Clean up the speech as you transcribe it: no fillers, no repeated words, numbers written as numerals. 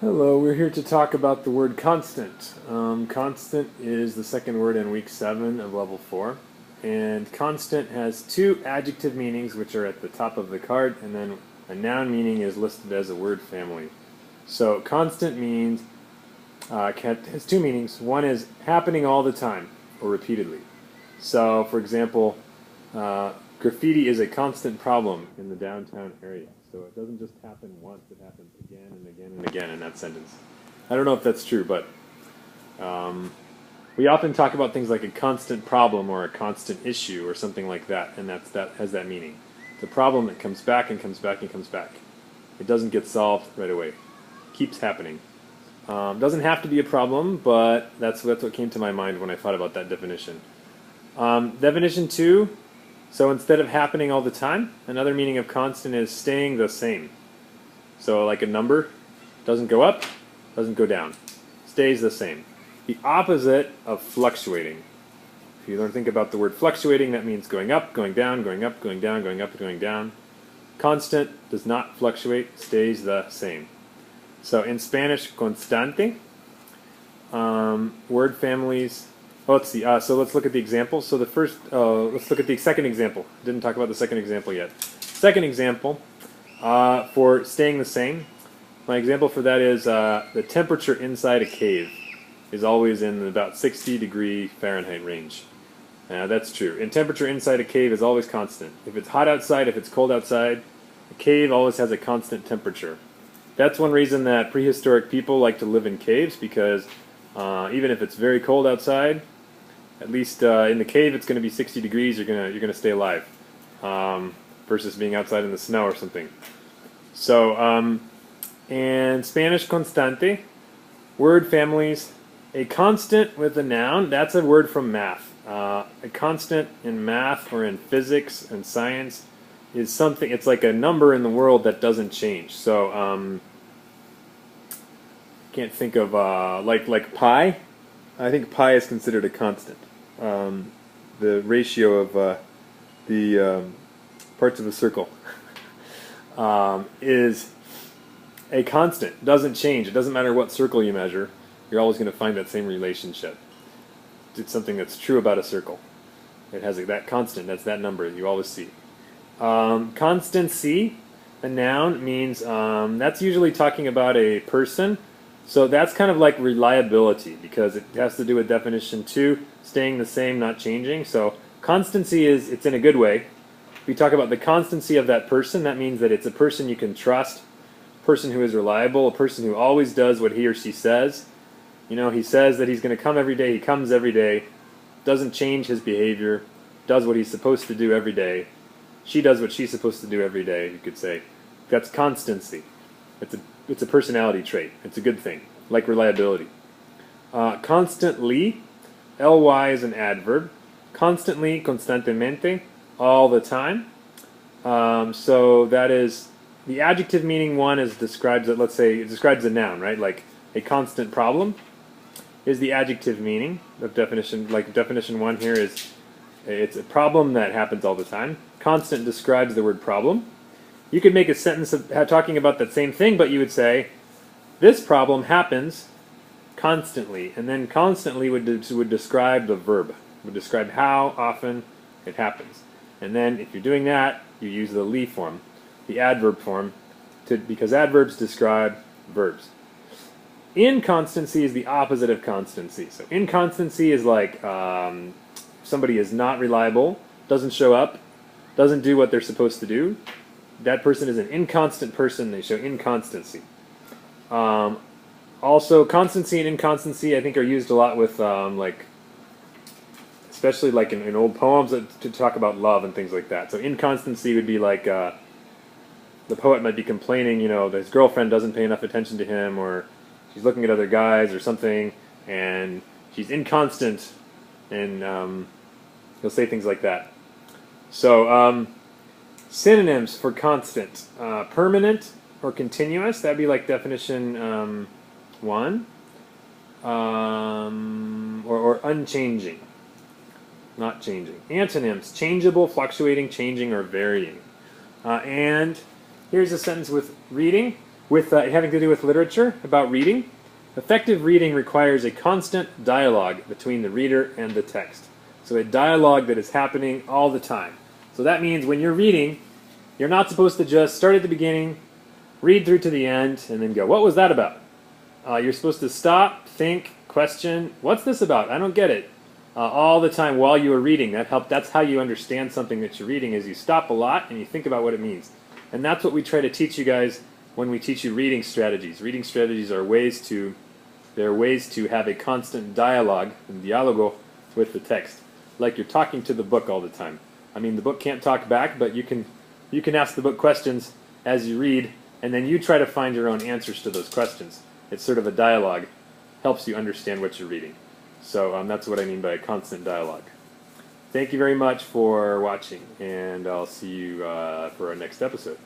Hello, we're here to talk about the word constant. Constant is the second word in week 7 of level 4. And constant has two adjective meanings, which are at the top of the card, and then a noun meaning is listed as a word family. So constant means, has two meanings. One is happening all the time, or repeatedly. So, for example, graffiti is a constant problem in the downtown area. So it doesn't just happen once, it happens again and again and again in that sentence. I don't know if that's true, but we often talk about things like a constant problem or a constant issue or something like that, and that has that meaning. It's a problem that comes back and comes back and comes back. It doesn't get solved right away. It keeps happening. Doesn't have to be a problem, but that's what came to my mind when I thought about that definition. Definition 2, so instead of happening all the time, another meaning of constant is staying the same. So like a number, doesn't go up, doesn't go down, stays the same. The opposite of fluctuating. If you think about the word fluctuating, that means going up, going down, going up, going down, going up, going down. Constant does not fluctuate, stays the same. So in Spanish, constante, word families. Oh, let's see. So let's look at the example. So let's look at the second example. Didn't talk about the second example yet. Second example for staying the same. My example for that is the temperature inside a cave is always in about 60-degree Fahrenheit range. That's true. And temperature inside a cave is always constant. If it's hot outside, if it's cold outside, a cave always has a constant temperature. That's one reason that prehistoric people like to live in caves, because even if it's very cold outside, at least in the cave it's going to be 60 degrees. You're gonna stay alive, versus being outside in the snow or something. So, and Spanish constante, word families, a constant with a noun. That's a word from math. A constant in math or in physics and science is something. It's like a number in the world that doesn't change. So, can't think of like pi. I think pi is considered a constant. The ratio of the parts of a circle is a constant. Doesn't change. It doesn't matter what circle you measure. You're always going to find that same relationship. It's something that's true about a circle. It has that constant. That's that number you always see. Constancy, a noun, means that's usually talking about a person. So that's kind of like reliability, because it has to do with definition 2, staying the same, not changing. So constancy it's in a good way. If we talk about the constancy of that person, that means that it's a person you can trust, a person who is reliable, a person who always does what he or she says. You know, he says that he's going to come every day, he comes every day, doesn't change his behavior, does what he's supposed to do every day. She does what she's supposed to do every day, you could say. That's constancy. It's a personality trait. It's a good thing, like reliability. Constantly, ly is an adverb. Constantly, constantemente, all the time. So that is the adjective meaning. One is describes it. Let's say it describes a noun, right? Like a constant problem is the adjective meaning of definition. Like definition 1 here is it's a problem that happens all the time. Constant describes the word problem. You could make a sentence talking about that same thing, but you would say, this problem happens constantly. And then constantly would describe the verb, would describe how often it happens. And then if you're doing that, you use the ly form, the adverb form, because adverbs describe verbs. Inconstancy is the opposite of constancy. So inconstancy is like somebody is not reliable, doesn't show up, doesn't do what they're supposed to do. That person is an inconstant person. They show inconstancy. Also, constancy and inconstancy, I think, are used a lot with, especially like in old poems to talk about love and things like that. So inconstancy would be like the poet might be complaining, that his girlfriend doesn't pay enough attention to him, or she's looking at other guys or something, and she's inconstant, and he'll say things like that. So, synonyms for constant. Permanent or continuous, that'd be like definition 1. Or unchanging, not changing. Antonyms, changeable, fluctuating, changing, or varying. And here's a sentence with reading. with having to do with literature, about reading. Effective reading requires a constant dialogue between the reader and the text. So a dialogue that is happening all the time. So that means when you're reading, you're not supposed to just start at the beginning, read through to the end, and then go, what was that about? You're supposed to stop, think, question, what's this about? I don't get it. All the time while you are reading. That's how you understand something that you're reading, is you stop a lot and you think about what it means. And that's what we try to teach you guys when we teach you reading strategies. Reading strategies are ways to have a constant dialogue, dialogo, with the text. Like you're talking to the book all the time. I mean, the book can't talk back, but you can ask the book questions as you read, and then you try to find your own answers to those questions. It's sort of a dialogue. Helps you understand what you're reading. So that's what I mean by a constant dialogue. Thank you very much for watching, and I'll see you for our next episode.